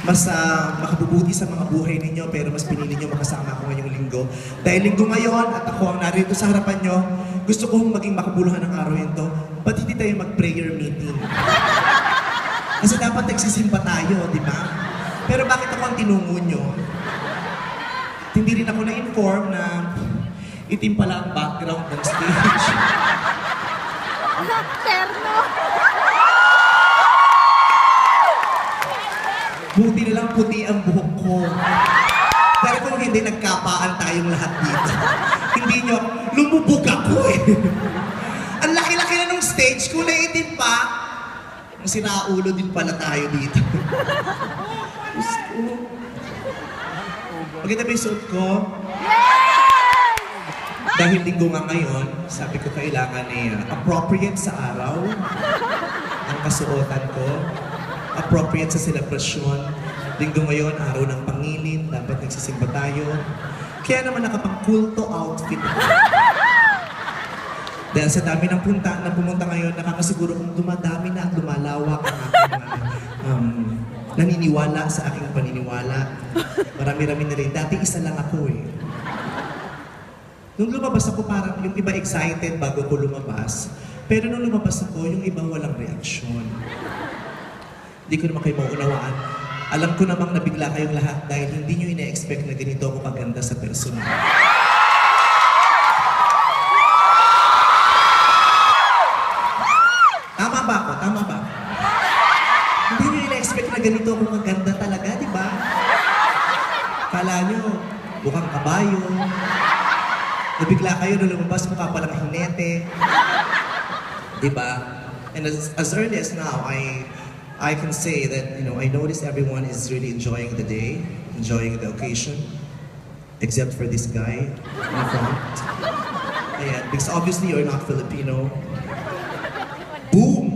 mas makabubuti sa mga buhay ninyo, pero mas pinili nyo makasama ako ngayong linggo. Dahil linggo ngayon at ako ang narito sa harapan nyo, gusto kong maging makabuluhan ng araw yun to. Ba't hindi tayo mag-prayer meeting? Kasi dapat nagsisimba tayo, di ba? Pero bakit ako ang tinungo nyo? Hindi rin ako na-inform na itim pala ang background ng stage. Terno. Buti na lang puti ang buhok ko. Dahil kung hindi, nagkapaan tayong lahat dito. Hindi nyo, lumubog ako eh. Ang laki-laki na nung stage, kulay itim pa. Ang sinaulo din pala tayo dito. Gusto. Maganda ba yung suot ko? Dahil linggo nga ngayon, sabi ko kailangan appropriate sa araw ang kasuotan ko. Appropriate sa selebrasyon. Linggo ngayon, araw ng pangilin, dapat nagsisimba tayo. Kaya naman nakapang-kulto outfit ako. Dahil sa dami ng pumunta ngayon, nakakasiguro kung dumadami na at lumalawak ang aking naniniwala sa aking paniniwala. Marami-rami na rin. Dati isa lang ako eh. Nung lumabas ako, parang yung iba excited bago ko lumabas. Pero nung lumabas ako, yung iba walang reaksyon. Hindi ko naman kayo mauunawaan. Alam ko namang nabigla kayong lahat dahil hindi nyo ina-expect na ganito ako kaganda sa personal. Tama ba ako? Tama ba? Hindi nyo ina-expect na ganito ako kaganda talaga, di ba? Kala nyo, mukhang kabayo. Nabigla kayo nung lumabas mukha palang hinete. Di ba? And as early as now, I can say that, I notice everyone is really enjoying the day, enjoying the occasion, except for this guy in front. Ayan, because obviously you're not Filipino. Boom!